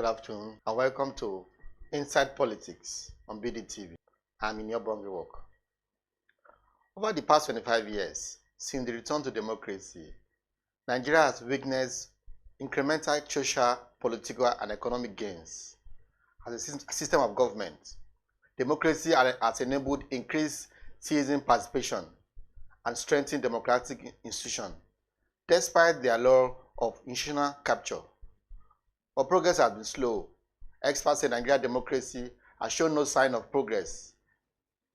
Good afternoon and welcome to Inside Politics on BDTV. I'm in your work. Over the past 25 years, since the return to democracy, Nigeria has witnessed incremental social, political, and economic gains. As a system of government, democracy has enabled increased citizen participation and strengthened democratic institutions, despite the allure of institutional capture. But progress has been slow. Experts say Nigerian democracy has shown no sign of progress.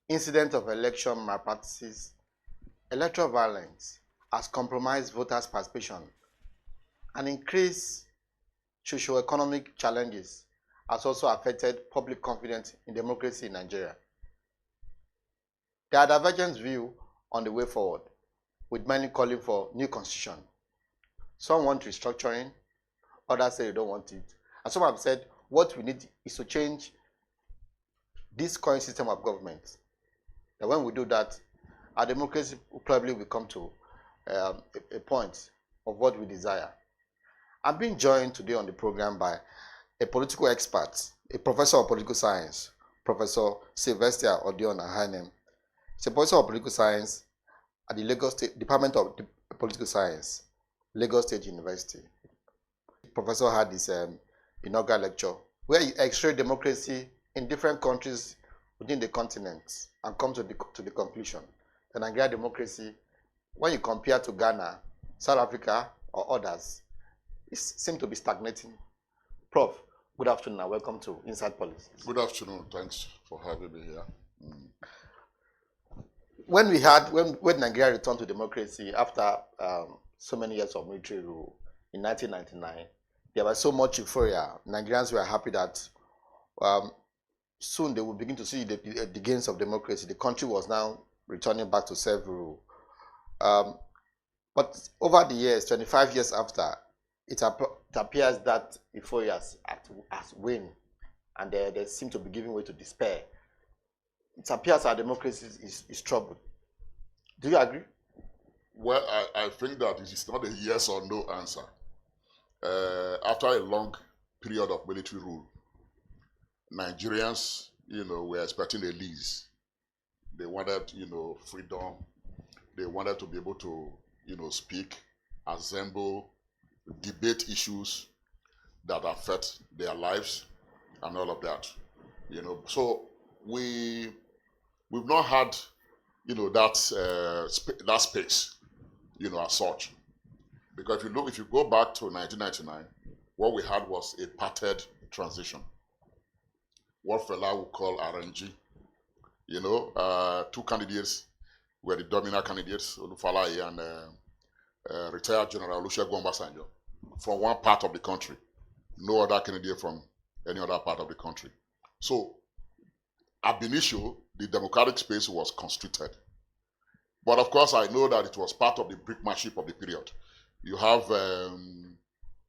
Incidents of election malpractices, electoral violence has compromised voters' participation, and increased socio-economic challenges has also affected public confidence in democracy in Nigeria. There are divergent views on the way forward, with many calling for new constitution. Some want restructuring, others say they don't want it. And some have said what we need is to change this current system of government. And when we do that, our democracy probably will come to a point of what we desire. I'm being joined today on the program by a political expert, a professor of political science, Professor Sylvester Odion Akhaine. He's a professor of political science at the Lagos State Department of Political Science, Lagos State University. The professor had his inaugural lecture where he x-rayed democracy in different countries within the continent and come to the conclusion that Nigerian democracy, when you compare to Ghana, South Africa, or others, it seems to be stagnating. Prof, good afternoon and welcome to Inside Politics. Good afternoon. Thanks for having me here. When Nigeria returned to democracy after so many years of military rule in 1999, there was so much euphoria. Nigerians were happy that soon they would begin to see the gains of democracy. The country was now returning back to self-rule. But over the years, 25 years after, it appears that euphoria has waned, and they seem to be giving way to despair. It appears our democracy is troubled. Do you agree? Well, I think that it is not a yes or no answer. After a long period of military rule, Nigerians, were expecting a lease. They wanted, freedom. They wanted to be able to, speak, assemble, debate issues that affect their lives and all of that. So we've not had, that space, as such. Because if you go back to 1999, what we had was a parted transition. What Fela would call RNG. Two candidates were the dominant candidates, Olufalaye and retired General Olusegun Obasanjo, from one part of the country. No other candidate from any other part of the country. So, ab initio, the democratic space was constricted. But of course, I know that it was part of the brickmanship of the period. You have an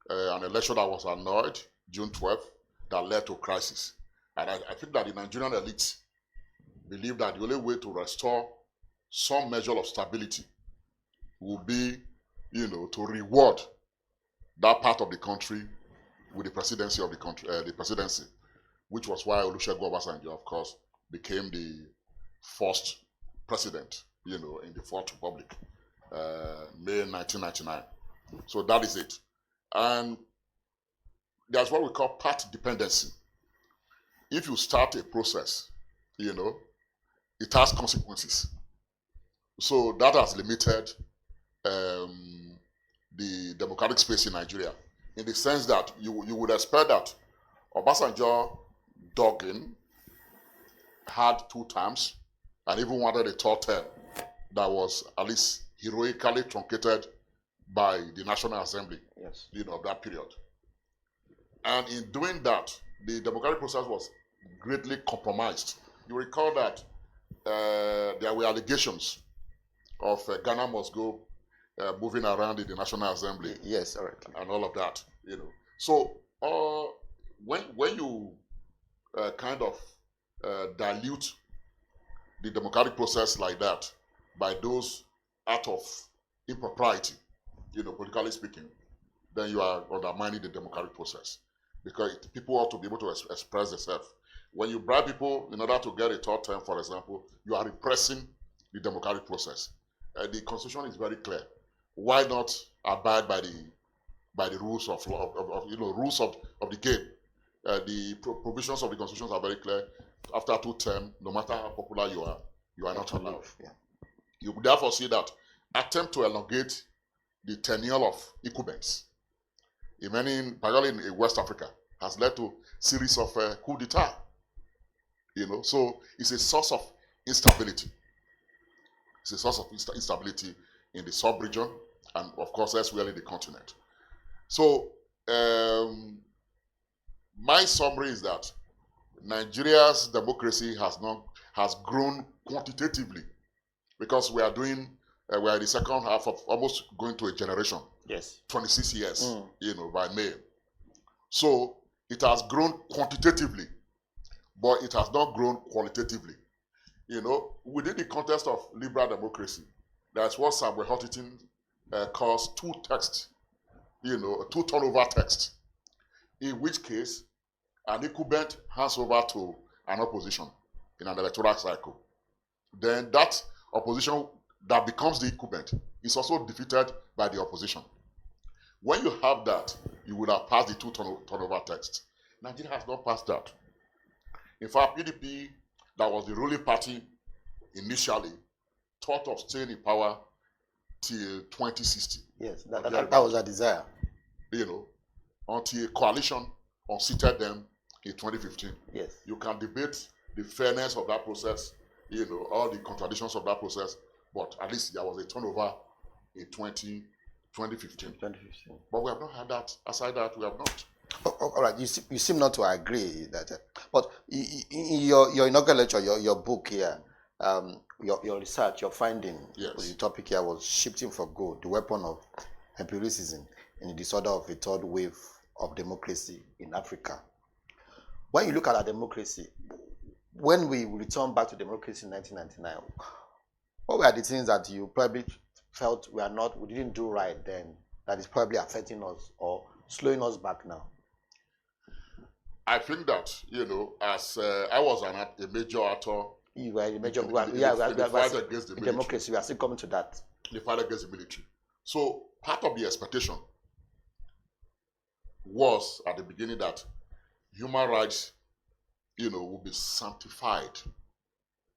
election that was annulled, June 12th, that led to crisis. And I think that the Nigerian elites believe that the only way to restore some measure of stability will be, to reward that part of the country with the presidency of the country, which was why Olusegun Obasanjo, of course, became the first president, in the Fourth Republic, May 1999. So that is it. And there's what we call part dependency. If you start a process, it has consequences. So that has limited the democratic space in Nigeria, in the sense that you would expect that Obasanjo dug in, had 2 terms, and even wanted a 3rd term that was at least heroically truncated by the National Assembly, Yes. Of that period. And in doing that, the democratic process was greatly compromised. You recall that there were allegations of Ghana must go moving around in the National Assembly. Yes, all right. And all of that, So when you kind of dilute the democratic process like that by those out of impropriety, politically speaking, then you are undermining the democratic process. because people ought to be able to express themselves. When you bribe people in order to get a third term, for example, you are repressing the democratic process. The constitution is very clear. Why not abide by the rules of law, rules of the game? The provisions of the constitution are very clear. After 2 terms, no matter how popular you are not allowed. Yeah. You would therefore see that attempt to elongate the tenure of incumbents, particularly in West Africa, has led to series of coup d'etat. So it's a source of instability. It's a source of instability in the sub-region and, of course, elsewhere in the continent. So my summary is that Nigeria's democracy has grown quantitatively, because we are in the second half of almost going to a generation. Yes. 26 years, by May. So it has grown quantitatively, but it has not grown qualitatively. Within the context of liberal democracy, that's what Samuel Huntington calls two turnover text, in which case an incumbent hands over to an opposition in an electoral cycle. Then that opposition that becomes the incumbent is also defeated by the opposition. When you have that, you would have passed the two turnover text. Nigeria has not passed that. In fact, PDP, that was the ruling party initially, thought of staying in power till 2060. Yes, that was a desire. Until a coalition unseated them in 2015. Yes. You can debate the fairness of that process, all the contradictions of that process, but at least there was a turnover in 2015. But we have not had that. Aside that, we have not. All right, you seem not to agree that, but in your inaugural lecture, your book here, your research, your finding, yes. The topic here was shifting for good, the weapon of empiricism in the disorder of a third wave of democracy in Africa. When you look at our democracy, when we return back to democracy in 1999, what were the things that you probably felt we didn't do right then, that is probably affecting us or slowing us back now? I think that, as I was a major actor. You were a major fight against the military. Democracy, we are still coming to that. The fight against the military. So part of the expectation was at the beginning that human rights, will be sanctified.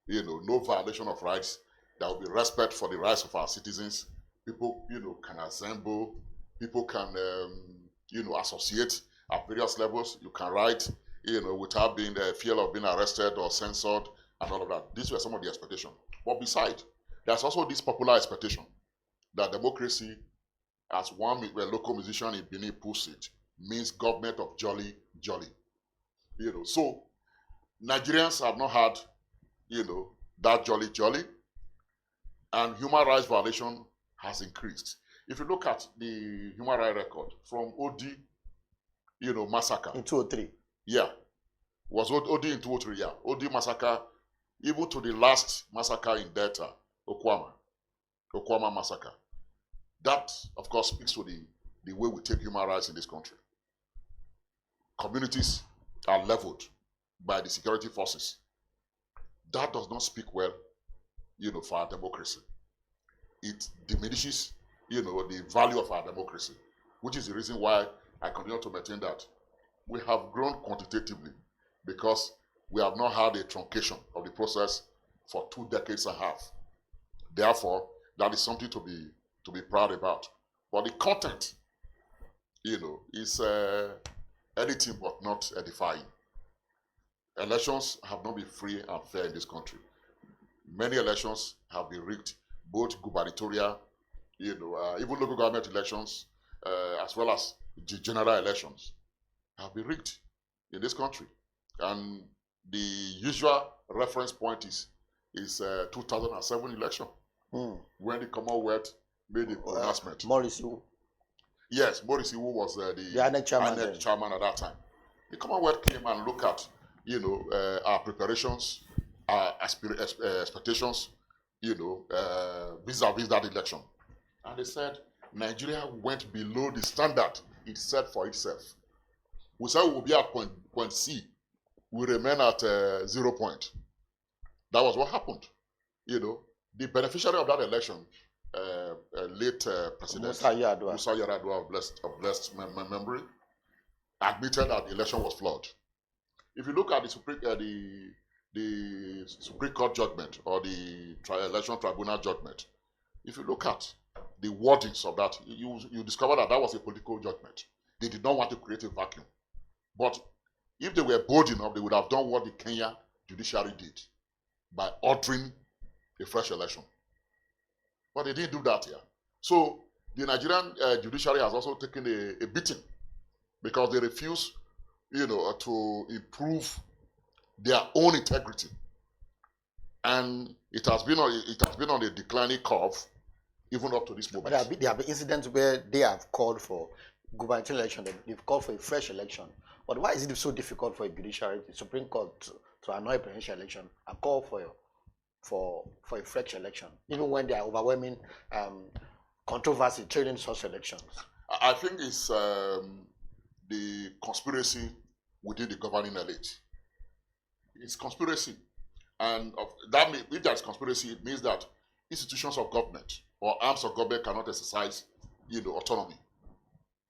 No violation of rights. There will be respect for the rights of our citizens. People, can assemble. People can, associate at various levels. You can write, without being the fear of being arrested or censored and all of that. These were some of the expectations. But besides, there's also this popular expectation that democracy, as one local musician in Benin puts it, means government of jolly. So Nigerians have not had, that jolly, and human rights violation has increased. If you look at the human rights record from Odi, massacre. In 2003. Yeah. Was Odi in 2003, yeah. Odi massacre, even to the last massacre in Delta, Okwama massacre. That, of course, speaks to the way we take human rights in this country. Communities are leveled by the security forces. That does not speak well, for our democracy. It diminishes, the value of our democracy, which is the reason why I continue to maintain that we have grown quantitatively because we have not had a truncation of the process for 2 decades and a half. Therefore, that is something to be proud about. But the content, is anything but not edifying. Elections have not been free and fair in this country. Many elections have been rigged, both gubernatorial, even local government elections, as well as the general elections have been rigged in this country. And the usual reference point is 2007 election, when the Commonwealth made the pronouncement. Maurice Iwu. Yes, Maurice Iwu was the INEC chairman at that time. The Commonwealth came and looked at, our preparations, our expectations, vis-a-vis that election. And they said Nigeria went below the standard it set for itself. We said we will be at point C. We remain at 0 point. That was what happened. The beneficiary of that election, late President Musa Yar'Adua of blessed memory, admitted that the election was flawed. If you look at the Supreme Court judgment or the election tribunal judgment, if you look at the wordings of that, you discover that was a political judgment. They did not want to create a vacuum. But if they were bold enough, they would have done what the Kenya judiciary did by ordering a fresh election. But they didn't do that here. So the Nigerian judiciary has also taken a beating because they refuse, to improve their own integrity. And it has been on a declining curve even up to this moment. But there have been incidents where they have called for gubernatorial election, they've called for a fresh election. But why is it so difficult for a judiciary, the Supreme Court, to annul a presidential election and call for a fresh election, even when there are overwhelming controversy trailing such elections? I think it's the conspiracy within the governing elite. It's conspiracy. And if there's conspiracy, it means that institutions of government or arms of government cannot exercise, autonomy.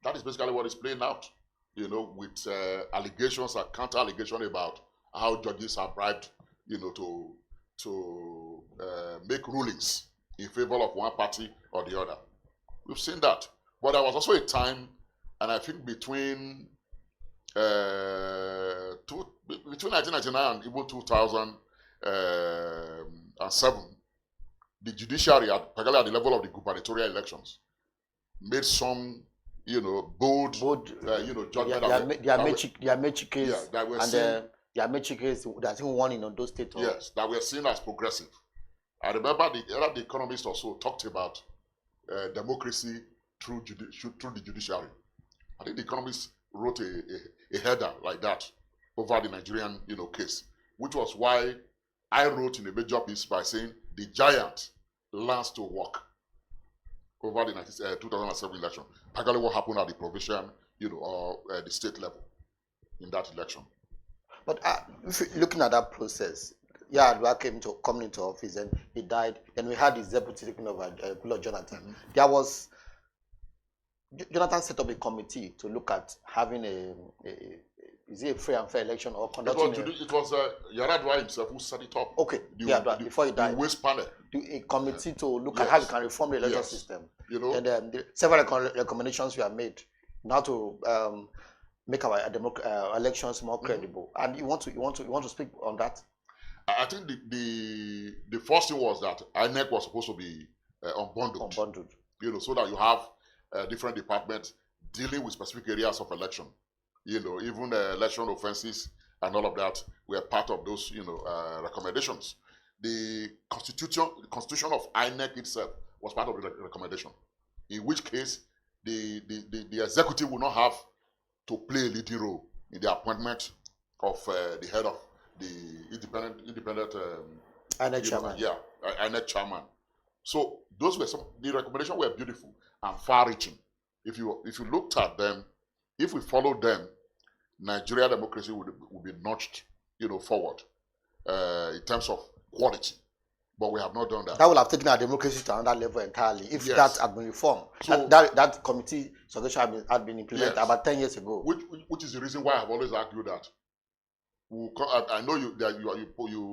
That is basically what is playing out, with allegations and counter-allegations about how judges are bribed, to make rulings in favor of one party or the other. We've seen that. But there was also a time, and I think between 1999 and even 2007, the judiciary, particularly at the level of the gubernatorial elections, made some, bold judgment. The Amechi case, the Amechi case, there's even one in Ondo State. Yes, that we're seen as progressive. I remember the Economist also talked about democracy through the judiciary. I think the Economist wrote a header like that over the Nigerian, case, which was why I wrote in a major piece by saying the giant learns to walk over the 2007 election. Particularly what happened at the provincial, or the state level in that election. But if you're looking at that process, Yar'Adua coming into office and he died. Then we had his deputy taking over, Jonathan. Mm-hmm. There was Jonathan set up a committee to look at having is it a free and fair election or conducting? It was Yar'Adua himself who set it up. Okay, before he died. The waste panel. A committee to look at how you can reform the election system. And several recommendations were made now to make our elections more credible. And you want to speak on that? I think the first thing was that INEC was supposed to be unbundled. So that you have different departments dealing with specific areas of election. Even election offenses and all of that were part of those, recommendations. The constitution of INEC itself was part of the recommendation. In which case, the executive will not have to play a leading role in the appointment of the head of the independent INEC chairman. INEC chairman. So those were the recommendations were beautiful and far-reaching. If you looked at them, if we followed them, Nigeria democracy would be notched, forward in terms of quality. But we have not done that. That would have taken our democracy to another level entirely if that had been reformed. So that committee suggestion had been implemented about 10 years ago. Which is the reason why I've always argued that. I know you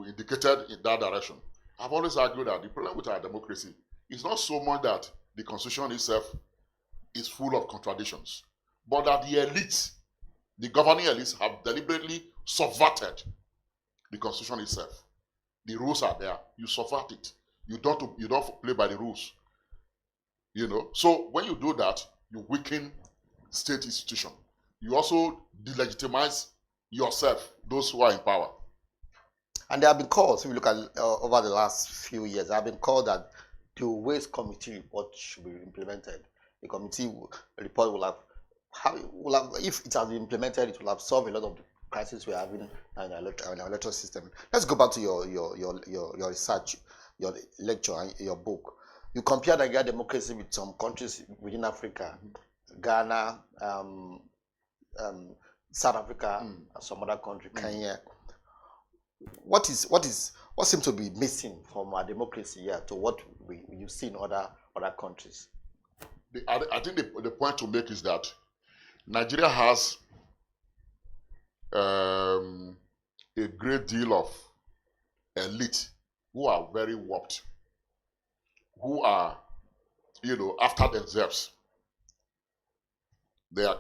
indicated in that direction. I've always argued that the problem with our democracy is not so much that the constitution itself is full of contradictions, but that the elites, the governing elites, have deliberately subverted the constitution itself. The rules are there. You subvert it. You don't play by the rules. So when you do that, you weaken state institution. You also delegitimize yourself, those who are in power. And there have been calls, if you look at over the last few years, there have been called that the waste committee report should be implemented. The committee report will have, if it has been implemented, it will have solved a lot of the crisis we are having in our electoral system. Let's go back to your research, your lecture, and your book. You compare Nigeria democracy with some countries within Africa, Ghana, South Africa and some other country, Kenya. What seems to be missing from our democracy here to what you see in other countries? I think the point to make is that Nigeria has a great deal of elite who are very warped, who are, after themselves. They are,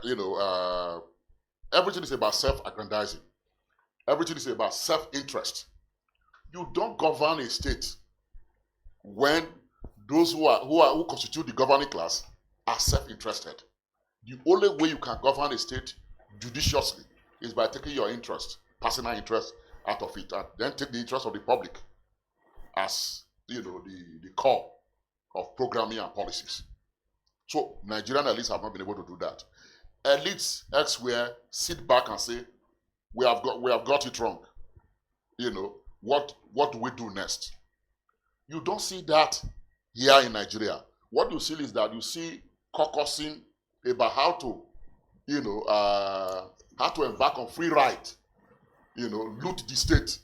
everything is about self-aggrandizing. Everything is about self-interest. You don't govern a state when those who constitute the governing class are self-interested. The only way you can govern a state judiciously is by taking your interest, personal interest, out of it, and then take the interest of the public as the core of programming and policies. So Nigerian elites have not been able to do that. Elites elsewhere sit back and say, we have got it wrong. What do we do next? You don't see that here in Nigeria. What you see is that you see caucusing about how to embark on free ride, loot the state.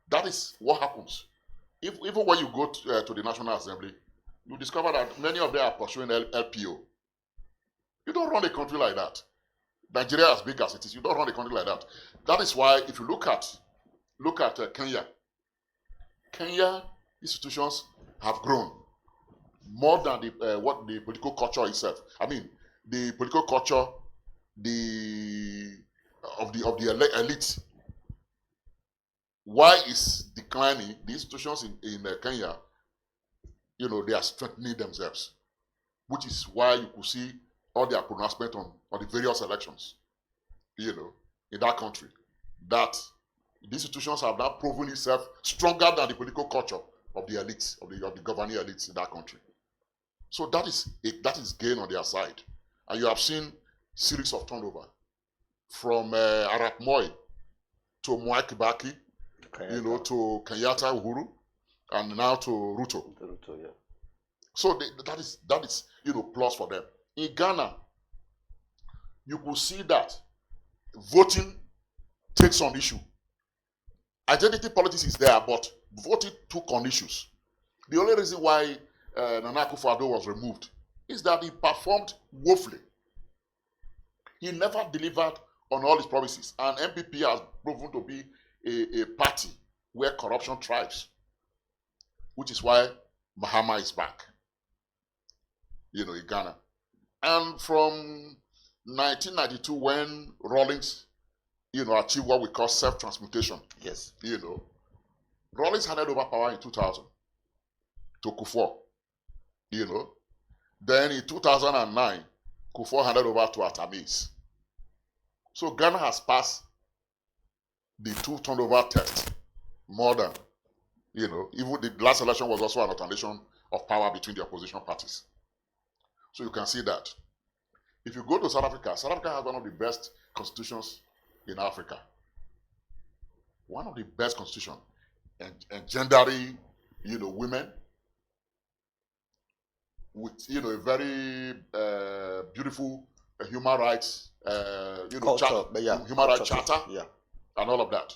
That is what happens. Even when you go to the National Assembly, you discover that many of them are pursuing LPO. You don't run a country like that. Nigeria, as big as it is, you don't run a country like that. That is why, if you look at Kenya institutions have grown more than what the political culture itself. I mean, the political culture of the elite. Why is declining? The institutions in Kenya, they are strengthening themselves, which is why you could see all their pronouncement on the various elections, in that country, that the institutions have now proven itself stronger than the political culture of the elites, of the governing elites in that country. So that is gain on their side. And you have seen series of turnover from Arap Moi to Mwai Kibaki, to Kenyatta Uhuru, and now to Ruto. Yeah. So that is plus for them. In Ghana, you could see that voting takes on issue. Identity politics is there, but voting took on issues. The only reason why Nana Akufo-Addo was removed is that he performed woefully. He never delivered on all his promises, and MPP has proven to be a party where corruption thrives, which is why Mahama is back, in Ghana. And from 1992, when Rawlings, achieved what we call self-transmutation. Yes. Rawlings handed over power in 2000 to Kufuor. Then in 2009, Kufuor handed over to Atamis. So Ghana has passed the two turnover test more than, even the last election was also an alternation of power between the opposition parties. So you can see that. If you go to South Africa has one of the best constitutions in Africa. One of the best constitutions. And gendering, women with, a very beautiful human rights, human rights charter, yeah, and all of that.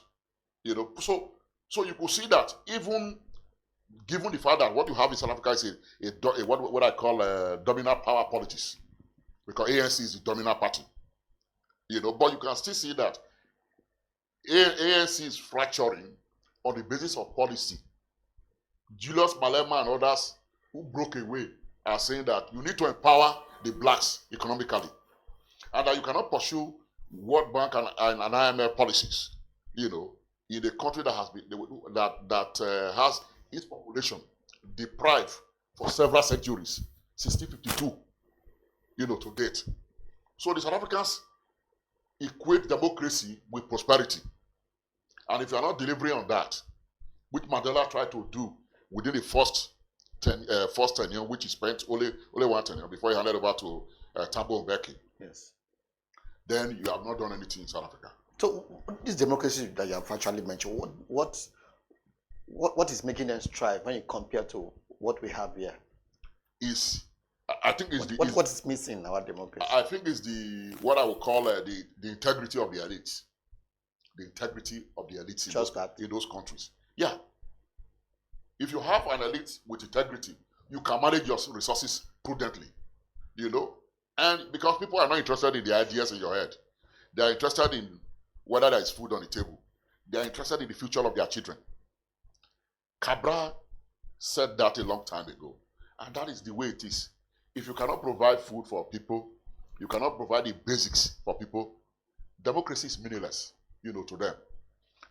So you could see that even given the fact that what you have in South Africa is what I call dominant power politics, because ANC is the dominant party. But you can still see that ANC is fracturing on the basis of policy. Julius Malema and others who broke away are saying that you need to empower the blacks economically, and that you cannot pursue World Bank and IMF policies, in a country that has been has its population deprived for several centuries, 1652, to date. So the South Africans equate democracy with prosperity, and if you are not delivering on that, which Mandela tried to do within the first tenure, which he spent only one tenure before he handed over to Thabo Mbeki. Yes. Then you have not done anything in South Africa. So this democracy that you have actually mentioned, what is making them strive when you compare to what we have here? Is I think it's what is missing in our democracy? I think it's what I would call the integrity of the elites. The integrity of the elites in those countries. Yeah. If you have an elite with integrity, you can manage your resources prudently. And because people are not interested in the ideas in your head, they are interested in whether there is food on the table. They are interested in the future of their children. Cabral said that a long time ago, and that is the way it is. If you cannot provide food for people, you cannot provide the basics for people, democracy is meaningless, to them.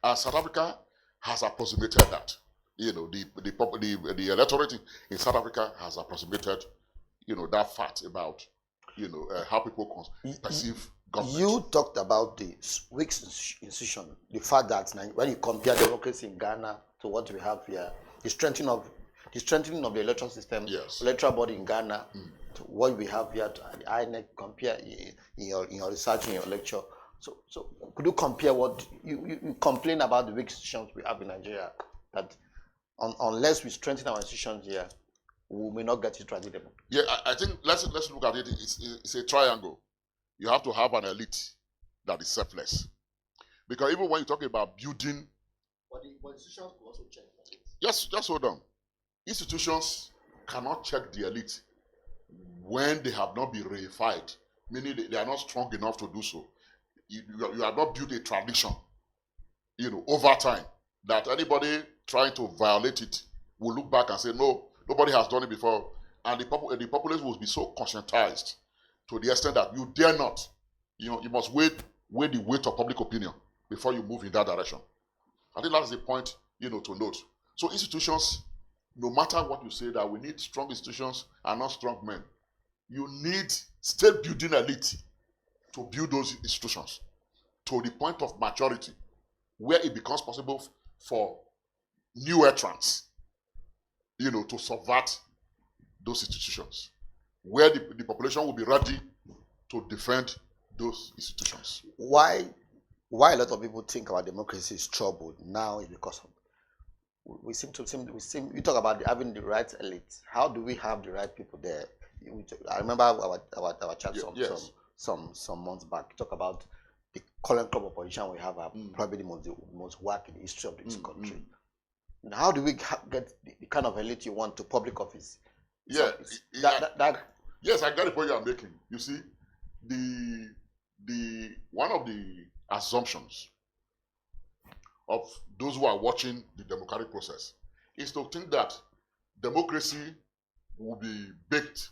And South Africa has approximated that. The electorate in South Africa has approximated, that fact about, how people perceive government. You talked about the weak institution, the fact that when you compare democracy in Ghana to what we have here, the strengthening of the electoral system, yes, electoral body in Ghana, to what we have here, to the INEC, compare in your research, in your lecture. So could you compare what you complain about the weak institutions we have in Nigeria, that unless we strengthen our institutions here, we may not get it right. Yeah, I think let's look at it. It's a triangle. You have to have an elite that is selfless, because even when you talk about building, but institutions will also check. Yes, just hold on. Institutions cannot check the elite when they have not been reified, meaning they are not strong enough to do so. You have not built a tradition, over time, that anybody trying to violate it will look back and say, no, nobody has done it before. And the populace will be so conscientized to the extent that you dare not, you must weigh the weight of public opinion before you move in that direction. I think that's the point, to note. So institutions, no matter what you say, that we need strong institutions and not strong men. You need state building elite to build those institutions to the point of maturity, where it becomes possible for new entrants, to subvert those institutions, where the population will be ready to defend those institutions. Why a lot of people think our democracy is troubled now is because of you talk about having the right elite. How do we have the right people there? I remember our chat some months back. We talk about the current crop of opposition we have are probably the most whack in the history of this country. How do we get the kind of elite you want to public office? Yeah, yes, I got the point you are making. You see, the one of the assumptions of those who are watching the democratic process is to think that democracy will be baked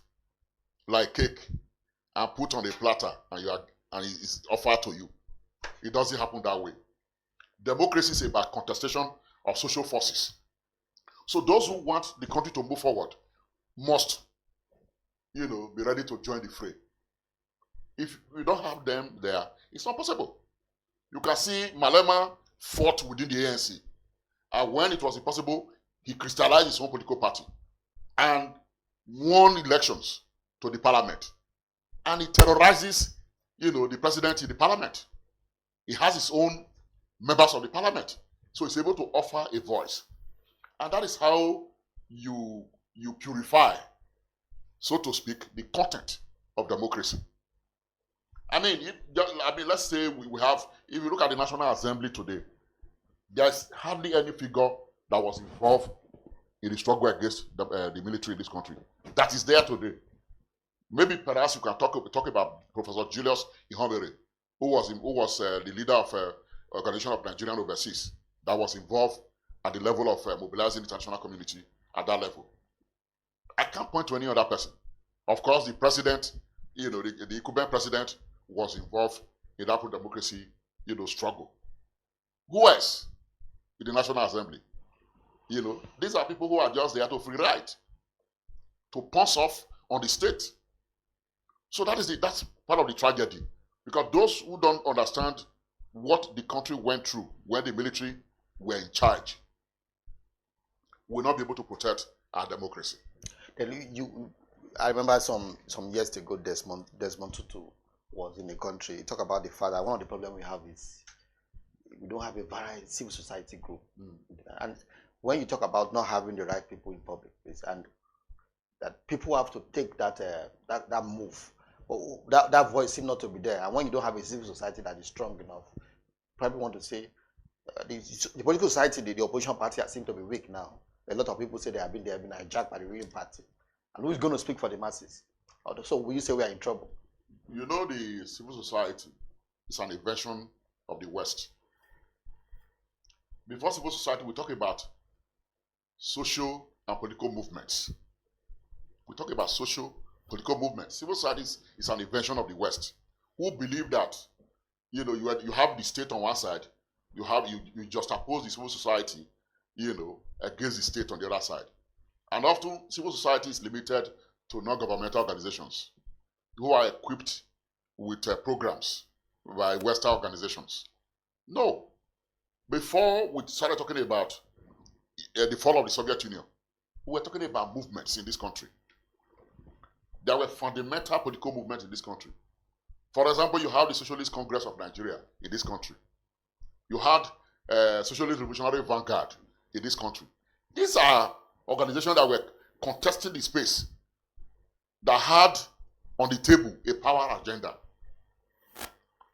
like cake and put on a platter and it's offered to you. It doesn't happen that way. Democracy is about contestation of social forces. So those who want the country to move forward must, be ready to join the fray. If we don't have them there, it's not possible. You can see Malema fought within the ANC. And when it was impossible, he crystallized his own political party and won elections to the parliament. And he terrorizes, the president in the parliament. He has his own members of the parliament. So he's able to offer a voice. And that is how you purify, so to speak, the content of democracy. Let's say we have, if you look at the National Assembly today, there's hardly any figure that was involved in the struggle against the military in this country that is there today. Maybe perhaps you can talk about Professor Julius Ihonvere, who was the leader of Organization of Nigerian Overseas, that was involved at the level of mobilizing the international community at that level. I can't point to any other person. Of course, the president, the incumbent president was involved in that pro-democracy, struggle. Who else in the National Assembly? These are people who are just there to free ride, to pass off on the state. So that's part of the tragedy, because those who don't understand what the country went through when the military were in charge will not be able to protect our democracy. I remember some years ago, Desmond Tutu was in the country. He talked about the fact that one of the problems we have is we don't have a varied civil society group. And when you talk about not having the right people in public place, and that people have to take that that move. But that voice seems not to be there. And when you don't have a civil society that is strong enough, probably want to say the political society, the opposition party seem to be weak now. A lot of people say they have been hijacked by the ruling party. And who is going to speak for the masses? So will you say we are in trouble? You know, the civil society is an invention of the West. Before civil society, we talk about social and political movements. We talk about social political movements. Civil society is an invention of the West, who believe that, you know, you have the state on one side, you just oppose the civil society, you know, against the state on the other side. And often civil society is limited to non-governmental organizations who are equipped with programs by Western organizations. No. Before we started talking about the fall of the Soviet Union, we were talking about movements in this country. There were fundamental political movements in this country. For example, you have the Socialist Congress of Nigeria in this country. You had Socialist Revolutionary Vanguard in this country. These are organizations that were contesting the space, that had on the table a power agenda.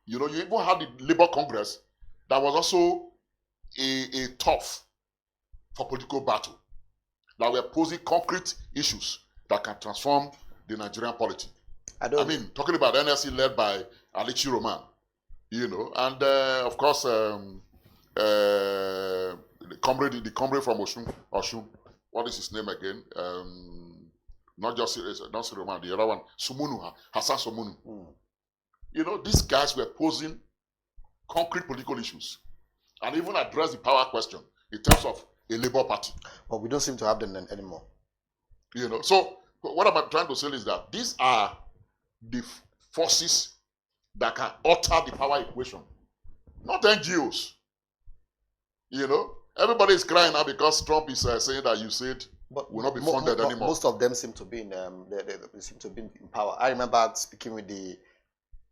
You know, you even had the Labour Congress that was also a tough for political battle, that were posing concrete issues that can transform the Nigerian polity. I mean, talking about NLC led by Alichi Roman, you know, and of course, the comrade from Oshun, what is his name again? Not Roman, the other one, Hassan Sumunu. You know, these guys were posing concrete political issues and even address the power question in terms of a Labour Party. But we don't seem to have them anymore. You know, so what I'm trying to say is that these are the forces that can alter the power equation, not NGOs. You know, everybody is crying now because Trump is saying that USAID will not be funded anymore. Most of them seem to be in they seem to be in power. I remember speaking with the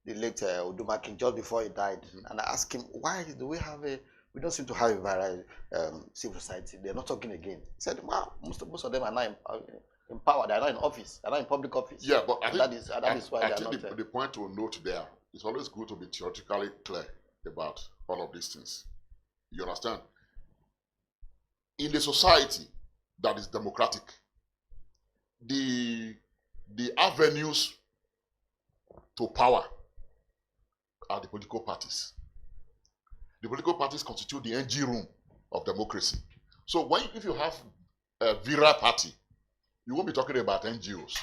late Uduma King just before he died, and I asked him, why do we don't seem to have a viral civil society? They're not talking again. He said, well, most of them are not in power. They are not in office. They are not in public office. Yeah, but I think that is why I think the point to note there, it's always good to be theoretically clear about all of these things. You understand? In a society that is democratic, the avenues to power are the political parties. The political parties constitute the engine room of democracy. So if you have a virile party, you won't be talking about NGOs.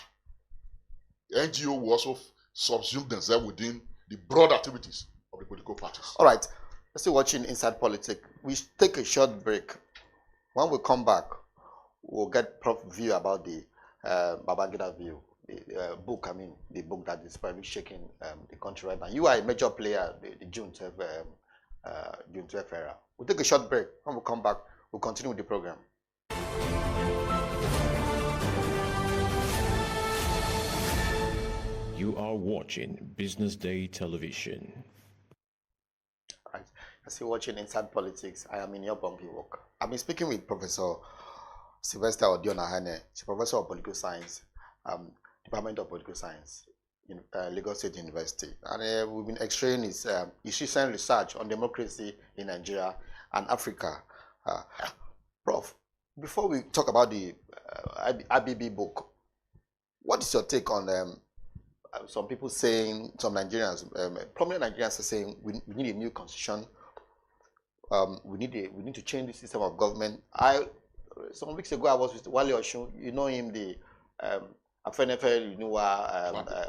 The NGO will also subsume themselves within the broad activities of the political parties. All right, let's still watching Inside Politics. We take a short break. When we come back, we'll get Prof view about the Babangida view, the book. I mean, the book that is probably shaking the country right now. You are a major player, the June 12 era. We'll take a short break. When we come back, we'll continue with the program. You are watching Business Day Television. All right. As you're watching Inside Politics, I am in your bumpy work. I've been speaking with Professor Sylvester Odion Akhaine. He's a professor of political science, Department of Political Science, in Lagos State University. And we've been extracting his recent research on democracy in Nigeria and Africa. Prof, before we talk about the IBB book, what is your take on some people saying, some Nigerians, prominent Nigerians are saying we need a new constitution. We need to change the system of government. Some weeks ago I was with Wale Oshun. You know him, the Akhaine,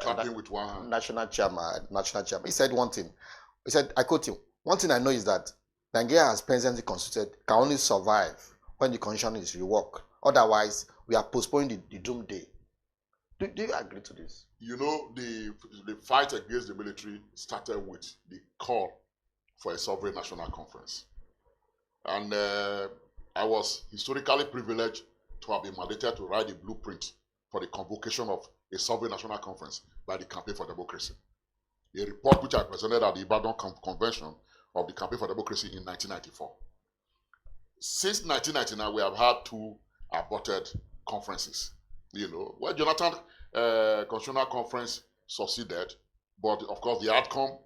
clapping with one hand. National chairman. He said one thing. He said, I quote him, one thing I know is that Nigeria as presently constituted can only survive when the constitution is reworked. Otherwise, we are postponing the doomsday. Do you agree to this? You know, the fight against the military started with the call for a sovereign national conference. And I was historically privileged to have been mandated to write a blueprint for the convocation of a sovereign national conference by the Campaign for Democracy. A report which I presented at the Ibadan Convention of the Campaign for Democracy in 1994. Since 1999, we have had 2 aborted conferences. Well, Jonathan Constitutional Conference succeeded, but of course the outcome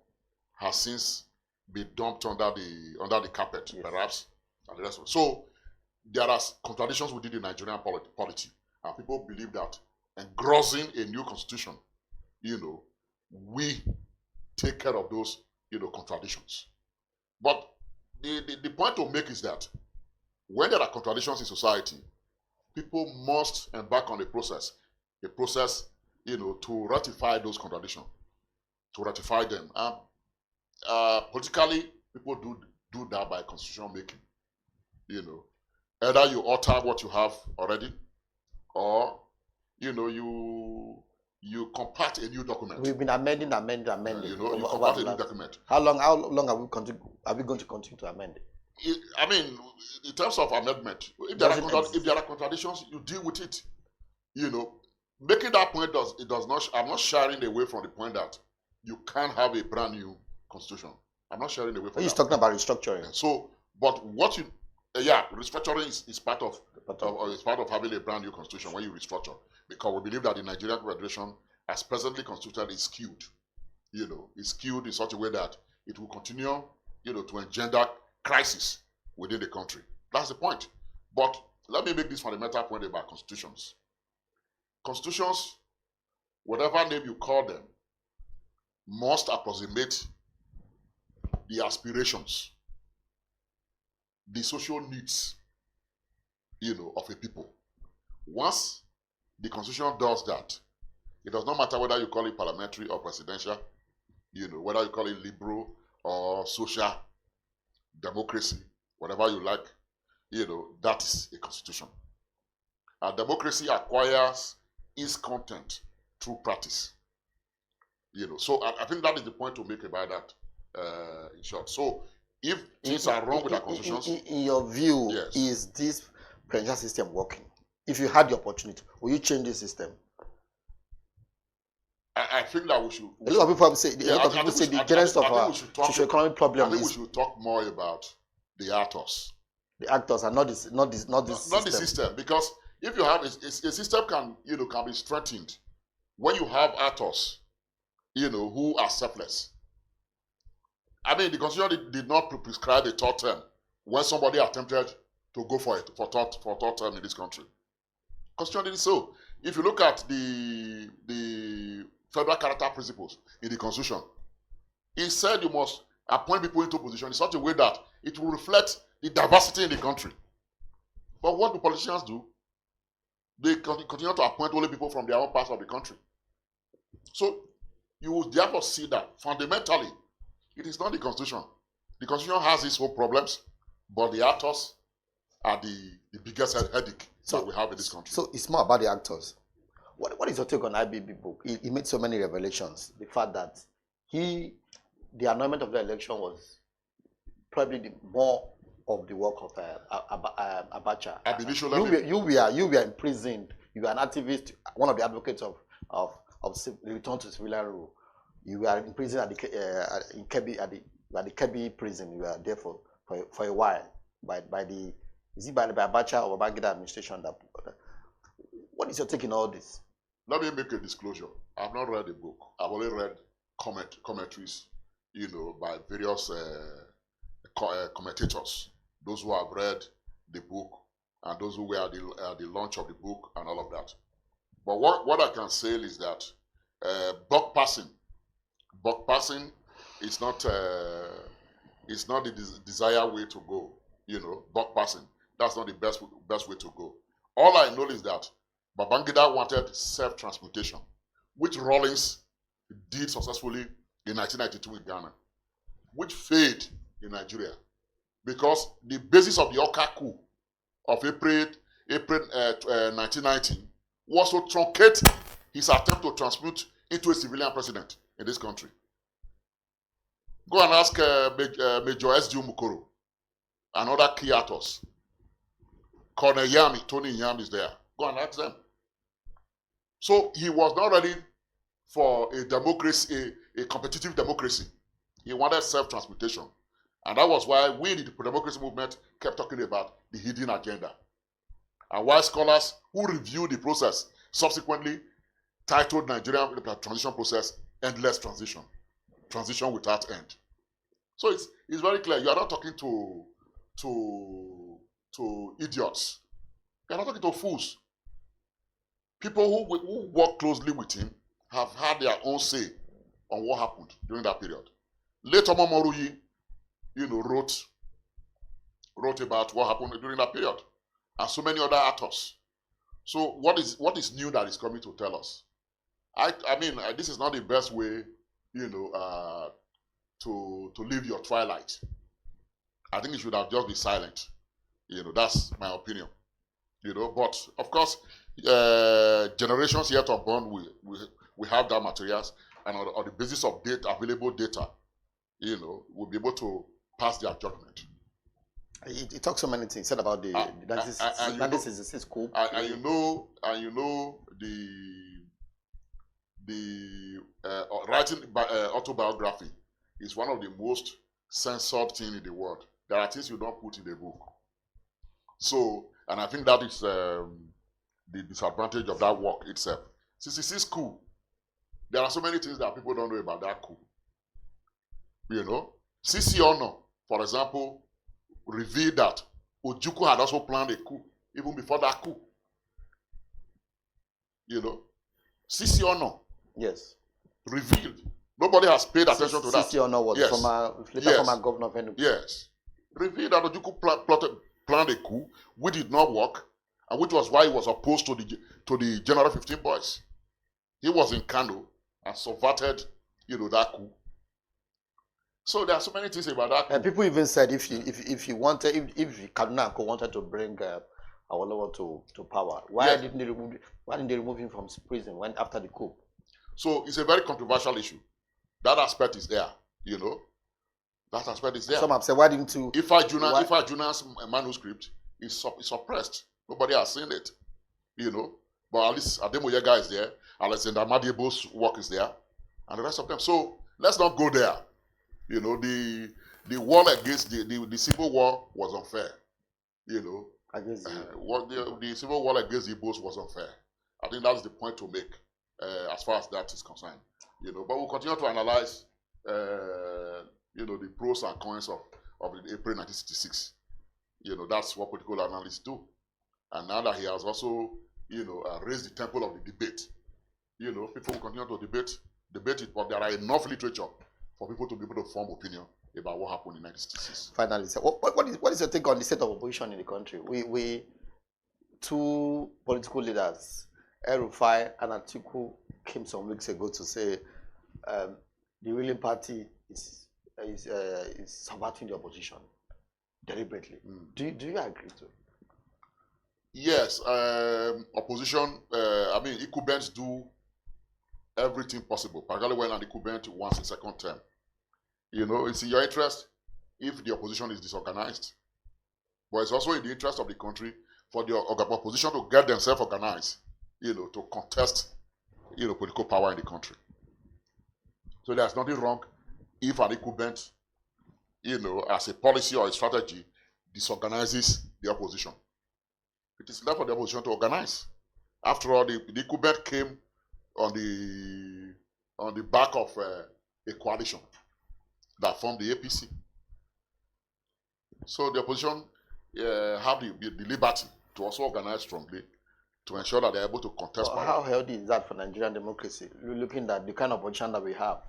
has since been dumped under the carpet, Yes. perhaps, and the rest of it. So there are contradictions within the Nigerian polity, and people believe that engrossing a new constitution, we take care of those, contradictions. But the point to make is that when there are contradictions in society, people must embark on a process, to ratify those contradictions, to ratify them. Politically, people do that by constitution making. Either you alter what you have already, or you compact a new document. We've been amending. You compact a new document. How long are we going to continue to amend it? I mean, in terms of amendment, if there are contradictions, you deal with it. Making that point does not. I'm not sharing away from the point that you can't have a brand new constitution. I'm not sharing away from. He's talking about restructuring. So, but what restructuring is part of having a brand new constitution when you restructure, because we believe that the Nigerian Federation, as presently constituted, is skewed. Is skewed in such a way that it will continue, to engender crisis within the country. That's the point. But let me make this fundamental point about constitutions. Constitutions, whatever name you call them, must approximate the aspirations, the social needs, of a people. Once the constitution does that, it does not matter whether you call it parliamentary or presidential, whether you call it liberal or social democracy, whatever you like, that is a constitution. And democracy acquires its content through practice. So I think that is the point to make about that, in short. So if things are wrong with our constitutions, in your view, yes. Is this presidential system working? If you had the opportunity, will you change the system? I think that we should. A lot of people say the genesis of our socio-economic problem I think we should talk more about the actors. The actors are not the system, because if you have a system can be strengthened when you have actors, who are selfless. I mean, the constitution did not prescribe a third term when somebody attempted to go for third term in this country. Constitution did so. If you look at the federal character principles in the constitution, it said you must appoint people into position in such a way that it will reflect the diversity in the country. But what do politicians do? They continue to appoint only people from their own parts of the country. So you will therefore see that fundamentally it is not the constitution. The constitution has its own problems, but the actors are the biggest headache that we have in this country. So it's more about the actors. What is your take on IBB book? He made so many revelations. The fact that the annulment of the election was probably more of the work of Abacha. You were imprisoned. You were an activist, one of the advocates of the return to civilian rule. You were in prison at the Kebbi prison. You were there for a while by Abacha or Babangida administration. What is your take on all this? Let me make a disclosure. I've not read the book. I've only read commentaries, by various commentators. Those who have read the book and those who were at the launch of the book and all of that. But what I can say is that buck passing is not the desired way to go. Buck passing. That's not the best way to go. All I know is that Babangida wanted self-transportation, which Rawlings did successfully in 1992 in Ghana, which failed in Nigeria, because the basis of the Oka coup of April 1990 was to truncate his attempt to transmute into a civilian president in this country. Go and ask Major S.D. Mukoro and other key actors. Colonel Yami, Tony Yami is there. Go and ask them. So he was not ready for a democracy, a competitive democracy. He wanted self-transportation. And that was why we, the democracy movement, kept talking about the hidden agenda. And why scholars who review the process subsequently titled Nigerian transition process endless transition without end. So it's very clear. You are not talking to idiots. You are not talking to fools. People who work closely with him have had their own say on what happened during that period. Later, Momoruyi, wrote about what happened during that period, and so many other authors. So what is new that is coming to tell us? I mean, this is not the best way, to live your twilight. I think you should have just been silent. That's my opinion. But of course, generations yet unborn, we have that materials, and on the basis of available data, we'll be able to pass their judgment. It talks so many things. Said about the this is cool. And you know the writing autobiography is one of the most censored things in the world. There are things you don't put in the book. So, and I think that is the disadvantage of that work itself. CCC is cool. There are so many things that people don't know about that coup. CC Ono, for example, revealed that Ojukwu had also planned a coup even before that coup. CC Ono. Yes. Revealed. Nobody has paid attention to that. CC Ono was former governor of Enugu. Yes. Revealed that Ojukwu planned a coup, which did not work, and which was why he was opposed to the General 15 Boys. He was in Kano and subverted, that coup. So there are so many things about that coup. And people even said if Kaduna wanted to bring Awolowo to power, why didn't they remove him from prison after the coup? So it's a very controversial issue. That aspect is there, That aspect is there. Some have said, why didn't you? Ifa Juna's manuscript is suppressed. Nobody has seen it, But at least Ademoyega is there. Alexander Madiebo's work is there, and the rest of them. So let's not go there. The war against the civil war was unfair. The civil war against the Igbos was unfair. I think that's the point to make as far as that is concerned. But we'll continue to analyze the pros and cons of April 1966. That's what political analysts do. And now that he has also, raised the temple of the debate, people will continue to debate it, but there are enough literature for people to be able to form opinion about what happened in 1966. Finally, so what is your take on the state of opposition in the country? We two political leaders, El-Rufai and Atiku, came some weeks ago to say the ruling party is subverting the opposition deliberately. Do you agree to it? Yes, opposition. Incumbents do everything possible, particularly when an incumbent wants a second term. It's in your interest if the opposition is disorganized, but it's also in the interest of the country for the opposition to get themselves organized, to contest, political power in the country. So there's nothing wrong if an incumbent, as a policy or a strategy, disorganizes the opposition. It is left for the opposition to organize. After all, the incumbent came on the back of a coalition that formed the APC. So the opposition have the liberty to also organize strongly to ensure that they're able to contest power. How healthy is that for Nigerian democracy? Looking at the kind of opposition that we have,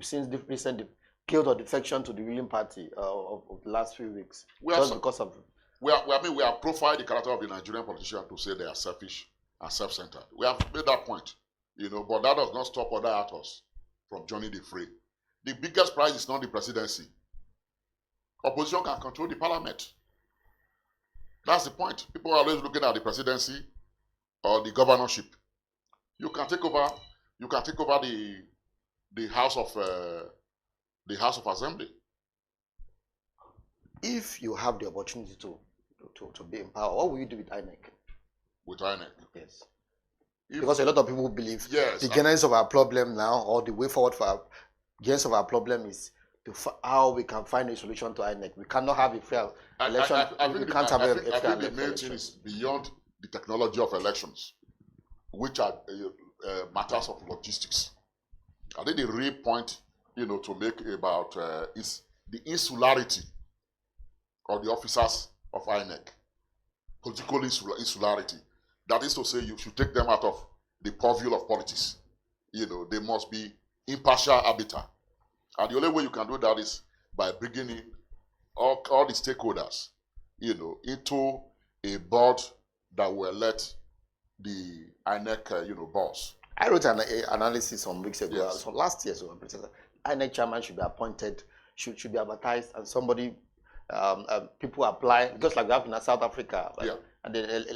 since the recent guilt or defection to the ruling party of the last few weeks, we are profiled the character of the Nigerian politician to say they are selfish and self-centered. We have made that point, but that does not stop other actors from joining the fray. The biggest prize is not the presidency. Opposition can control the parliament. That's the point. People are always looking at the presidency or the governorship. You can take over. The House of Assembly. If you have the opportunity to be in power, what will you do with INEC? With INEC? Yes. Because a lot of people believe the genesis of our problem now, or the way forward for our genesis of our problem is how we can find a solution to INEC. We cannot have a fair election. I think the main thing is beyond the technology of elections. which are matters of logistics. I think the real point, to make about is the insularity of the officers of INEC, political insularity. That is to say, you should take them out of the purview of politics. They must be impartial arbiter. And the only way you can do that is by bringing in all the stakeholders, into a board that will let the INEC, boss. I wrote an analysis some weeks ago. Yes. So last year, so INEC chairman should be appointed, should be advertised, and somebody, people apply, just like we have in South Africa, and then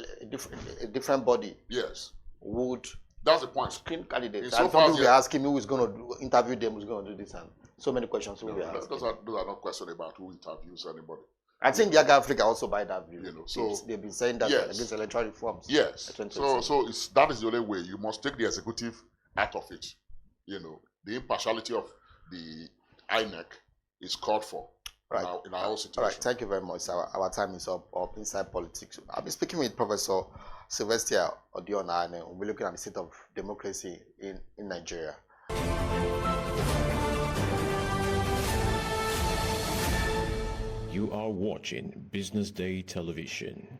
a different body Yes. would That's the point. screen candidates. So And far, people will be asking me who is going to interview them, who's going to do this, and so many questions will be asking. Those are not questions about who interviews anybody. I think Young Africa also by that view. So they've been saying that yes. against electoral reforms. Yes. So that is the only way. You must take the executive out of it. The impartiality of the INEC is called for right. in our situation. All right. Thank you very much. Our time is up Inside Politics. I'll be speaking with Professor Sylvester Odion, and we'll be looking at the state of democracy in Nigeria. You are watching Business Day Television.